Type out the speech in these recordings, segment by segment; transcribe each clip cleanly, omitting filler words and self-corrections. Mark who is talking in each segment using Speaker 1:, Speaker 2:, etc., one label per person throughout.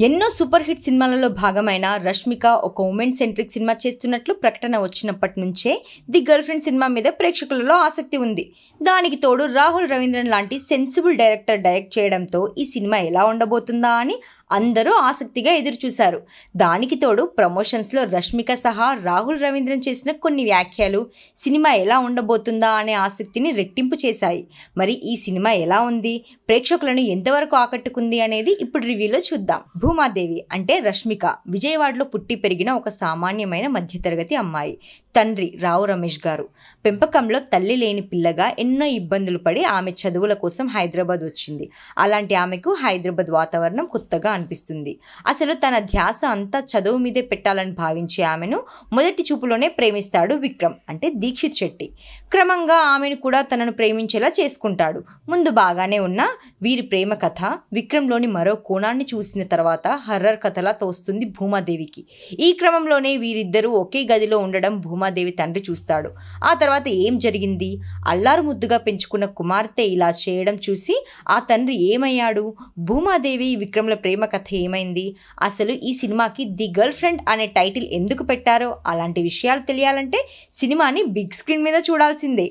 Speaker 1: ఎన్నో super hit సినిమాలలో భాగమైన రష్మిక ఒక ఉమెన్ సెంట్రిక్ సినిమా చేస్తున్నట్లు ప్రకటన వచ్చినప్పటి నుంచే ది గర్ల్ ఫ్రెండ్ సినిమా మీద ప్రేక్షకులలో ఆసక్తి ఉంది. దానికి తోడు రాహుల్ రవీంద్రన్ లాంటి సెన్సిబుల్ డైరెక్టర్ డైరెక్ట్ చేయడంతో ఈ సినిమా ఎలా ఉండబోతుందా అని అందరూ ఆసక్తిగా ఎదురుచూశారు. దానికి తోడు ప్రమోషన్స్లో రష్మిక సహా రాహుల్ రవీంద్రన్ చేసిన కొన్ని వ్యాఖ్యలు సినిమా ఎలా ఉండబోతుందా అనే ఆసక్తిని రెట్టింపు చేశాయి. మరి ఈ సినిమా ఎలా ఉంది, ప్రేక్షకులను ఎంతవరకు ఆకట్టుకుంది అనేది ఇప్పుడు రివ్యూలో చూద్దాం. భూమాదేవి అంటే రష్మిక విజయవాడలో పుట్టి పెరిగిన ఒక సామాన్యమైన మధ్యతరగతి అమ్మాయి. తండ్రి రావు రమేష్ గారు. పెంపకంలో తల్లి లేని పిల్లగా ఎన్నో ఇబ్బందులు పడి ఆమె చదువుల కోసం హైదరాబాద్ వచ్చింది. అలాంటి ఆమెకు హైదరాబాద్ వాతావరణం కొత్తగా అనిపిస్తుంది. అసలు తన ధ్యాస అంతా చదువు మీదే పెట్టాలని భావించే ఆమెను మొదటి చూపులోనే ప్రేమిస్తాడు విక్రమ్ అంటే దీక్షిత్ శెట్టి. క్రమంగా ఆమెను కూడా తనను ప్రేమించేలా చేసుకుంటాడు. ముందు బాగానే ఉన్న వీరి ప్రేమ కథ విక్రమ్లోని మరో కోణాన్ని చూసిన తర్వాత హర్రర్ కథలా తోస్తుంది భూమాదేవికి. ఈ క్రమంలోనే వీరిద్దరూ ఒకే గదిలో ఉండడం భూమాదేవి తండ్రి చూస్తాడు. ఆ తర్వాత ఏం జరిగింది, అల్లారు ముద్దుగా పెంచుకున్న కుమార్తె ఇలా చేయడం చూసి ఆ తండ్రి ఏమయ్యాడు, భూమాదేవి విక్రమ్ల ప్రేమ కథ ఏమైంది, అసలు ఈ సినిమాకి ది గర్ల్ ఫ్రెండ్ అనే టైటిల్ ఎందుకు పెట్టారో అలాంటి విషయాలు తెలియాలంటే సినిమాని బిగ్ స్క్రీన్ మీద చూడాల్సిందే.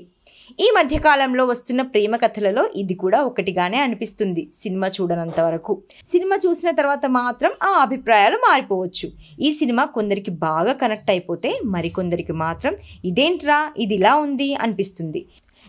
Speaker 1: ఈ మధ్యకాలంలో వస్తున్న ప్రేమ కథలలో ఇది కూడా ఒకటిగానే అనిపిస్తుంది సినిమా చూడనంత వరకు. సినిమా చూసిన తర్వాత మాత్రం ఆ అభిప్రాయాలు మారిపోవచ్చు. ఈ సినిమా కొందరికి బాగా కనెక్ట్ అయిపోతే మరికొందరికి మాత్రం ఇదేంట్రా ఇది ఇలా ఉంది అనిపిస్తుంది.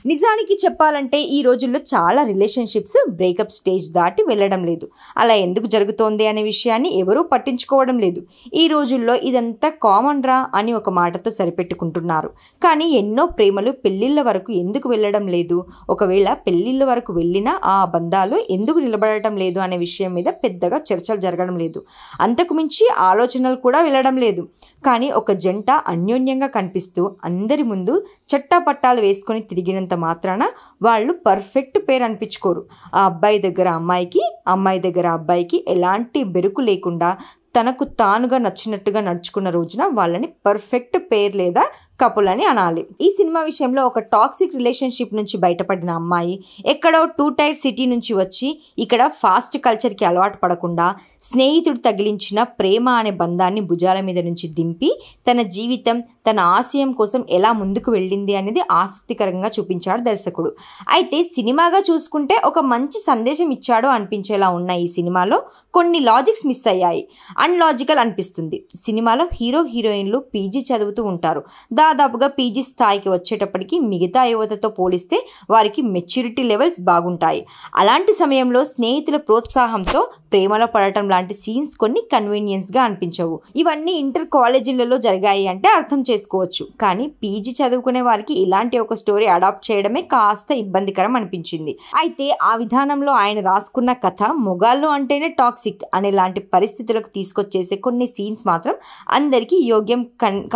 Speaker 1: నిజానికి చెప్పాలంటే ఈ రోజుల్లో చాలా రిలేషన్షిప్స్ బ్రేకప్ స్టేజ్ దాటి వెళ్ళడం లేదు. అలా ఎందుకు జరుగుతోంది అనే విషయాన్ని ఎవరూ పట్టించుకోవడం లేదు. ఈ రోజుల్లో ఇదంతా కామన్ రా అని ఒక మాటతో సరిపెట్టుకుంటున్నారు. కానీ ఎన్నో ప్రేమలు పెళ్ళిళ్ళ వరకు ఎందుకు వెళ్ళడం లేదు, ఒకవేళ పెళ్ళిళ్ళ వరకు వెళ్ళినా ఆ బంధాలు ఎందుకు నిలబడటం లేదు అనే విషయం మీద పెద్దగా చర్చలు జరగడం లేదు. అంతకుమించి ఆలోచనలు కూడా వెళ్ళడం లేదు. కానీ ఒక జంట అన్యోన్యంగా కనిపిస్తూ అందరి ముందు చట్టాపట్టాలు వేసుకొని తిరిగినంత మాత్రాన వాళ్ళు పర్ఫెక్ట్ పేరు అనిపించుకోరు. ఆ అబ్బాయి దగ్గర అమ్మాయికి, అమ్మాయి దగ్గర అబ్బాయికి ఎలాంటి బెరుకు లేకుండా తనకు తానుగా నచ్చినట్టుగా నడుచుకున్న రోజున వాళ్ళని పర్ఫెక్ట్ పేర్ లేదా కపుల్ అని అనాలి. ఈ సినిమా విషయంలో ఒక టాక్సిక్ రిలేషన్షిప్ నుంచి బయటపడిన అమ్మాయి ఎక్కడో 2 టైర్ సిటీ నుంచి వచ్చి ఇక్కడ ఫాస్ట్ కల్చర్కి అలవాటు పడకుండా స్నేహితుడు తగిలించిన ప్రేమ అనే బంధాన్ని భుజాల మీద నుంచి దింపి తన జీవితం తన ఆశయం కోసం ఎలా ముందుకు వెళ్ళింది అనేది ఆసక్తికరంగా చూపించాడు దర్శకుడు. అయితే సినిమాగా చూసుకుంటే ఒక మంచి సందేశం ఇచ్చాడో అనిపించేలా ఉన్న ఈ సినిమాలో కొన్ని లాజిక్స్ మిస్ అయ్యాయి. అన్లాజికల్ అనిపిస్తుంది. సినిమాలో హీరో హీరోయిన్లు పీజీ చదువుతూ ఉంటారు. దాదాపుగా పీజీ స్థాయికి వచ్చేటప్పటికి మిగతా యువతతో పోలిస్తే వారికి మెచ్యూరిటీ లెవెల్స్ బాగుంటాయి. అలాంటి సమయంలో స్నేహితుల ప్రోత్సాహంతో ప్రేమలో పడటం లాంటి సీన్స్ కొన్ని కన్వీనియన్స్గా అనిపించవు. ఇవన్నీ ఇంటర్ కాలేజీలలో జరిగాయి అంటే అర్థం చేసుకోవచ్చు. కానీ పీజీ చదువుకునే వారికి ఇలాంటి ఒక స్టోరీ అడాప్ట్ చేయడమే కాస్త ఇబ్బందికరం అనిపించింది. అయితే ఆ విధానంలో ఆయన రాసుకున్న కథ మొగాళ్ళు అంటేనే టాక్సిక్ అనే లాంటి పరిస్థితులకు తీసుకొచ్చేసే కొన్ని సీన్స్ మాత్రం అందరికీ యోగ్యం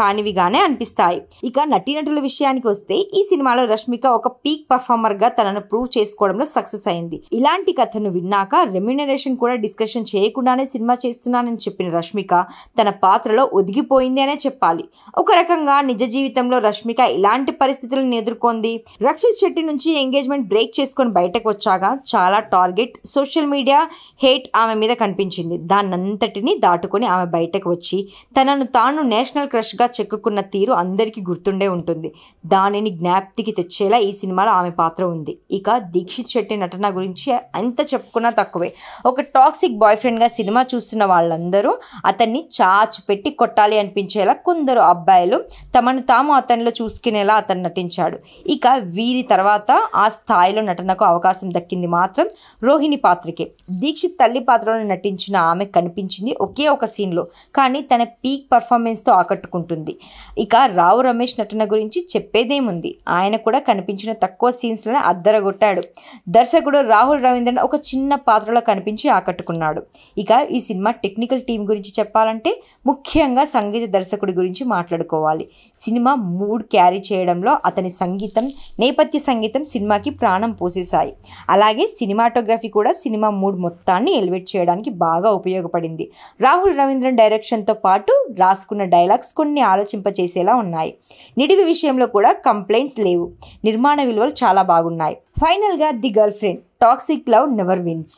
Speaker 1: కానివిగానే అనిపిస్తాయి. ఇక నటీనటుల విషయానికి వస్తే ఈ సినిమాలో రష్మిక ఒక పీక్ పర్ఫార్మర్ గా తనను ప్రూవ్ చేసుకోవడంలో సక్సెస్ అయింది. ఇలాంటి కథను విన్నాక రెమ్యునరేషన్ కూడా డిస్కషన్ చేయకుండానే సినిమా చేస్తున్నానని చెప్పిన రష్మిక తన పాత్రలో ఒదిగిపోయింది అనే చెప్పాలి. ఒక రకంగా నిజ జీవితంలో రష్మిక ఇలాంటి పరిస్థితులను ఎదుర్కొంది. రక్షిత్ శెట్టి నుంచి ఎంగేజ్మెంట్ బ్రేక్ చేసుకొని బయటకు వచ్చాక చాలా టార్గెట్ సోషల్ మీడియా హేట్ ఆమె మీద కనిపించింది. దాన్నంతటిని దాటుకొని ఆమె బయటకు వచ్చి తనను తాను నేషనల్ క్రష్ గా చెక్కుకున్న తీరు అందరికీ గుర్తుండే ఉంటుంది. దానిని జ్ఞాప్తికి తెచ్చేలా ఈ సినిమాలో ఆమె పాత్ర ఉంది. ఇక దీక్షిత్ శెట్టి నటన గురించి ఎంత చెప్పుకున్నా తక్కువే. ఒక టాక్సిక్ బాయ్ ఫ్రెండ్ గా సినిమా చూస్తున్న వాళ్ళందరూ అతన్ని చాచి పెట్టి కొట్టాలి అనిపించేలా కొందరు అబ్బాయిలు తమను తాము అతనిలో చూసుకునేలా అతను నటించాడు. ఇక వీరి తర్వాత ఆ స్థాయిలో నటనకు అవకాశం దక్కింది మాత్రం రోహిణి పాత్రకే. దీక్షిత్ తల్లి పాత్రలో నటించిన ఆమె కనిపించింది ఒకే ఒక సీన్లో, కానీ తన పీక్ పర్ఫార్మెన్స్తో ఆకట్టుకుంటుంది. ఇక రావు రమేష్ నటన గురించి చెప్పేదేముంది, ఆయన కూడా కనిపించిన తక్కువ సీన్స్లోనే అద్దరగొట్టాడు. దర్శకుడు రాహుల్ రవీంద్రన్ ఒక చిన్న పాత్రలో కనిపించి ఆకట్టుకున్నాడు. ఇక ఈ సినిమా టెక్నికల్ టీం గురించి చెప్పాలంటే ముఖ్యంగా సంగీత దర్శకుడి గురించి మాట్లాడుకోవాలి. సినిమా మూడ్ క్యారీ చేయడంలో అతని సంగీతం, నేపథ్య సంగీతం సినిమాకి ప్రాణం పోసేశాయి. అలాగే సినిమాటోగ్రఫీ కూడా సినిమా మూడ్ మొత్తాన్ని ఎలివేట్ చేయడానికి బాగా ఉపయోగపడింది. రాహుల్ రవీంద్రన్ డైరెక్షన్తో పాటు రాసుకున్న డైలాగ్స్ కొన్ని ఆలోచింపచేసేలా ఉన్నాయి. నిడివి విషయంలో కూడా కంప్లైంట్స్ లేవు. నిర్మాణ విలువలు చాలా బాగున్నాయి. ఫైనల్గా the girlfriend toxic love never wins.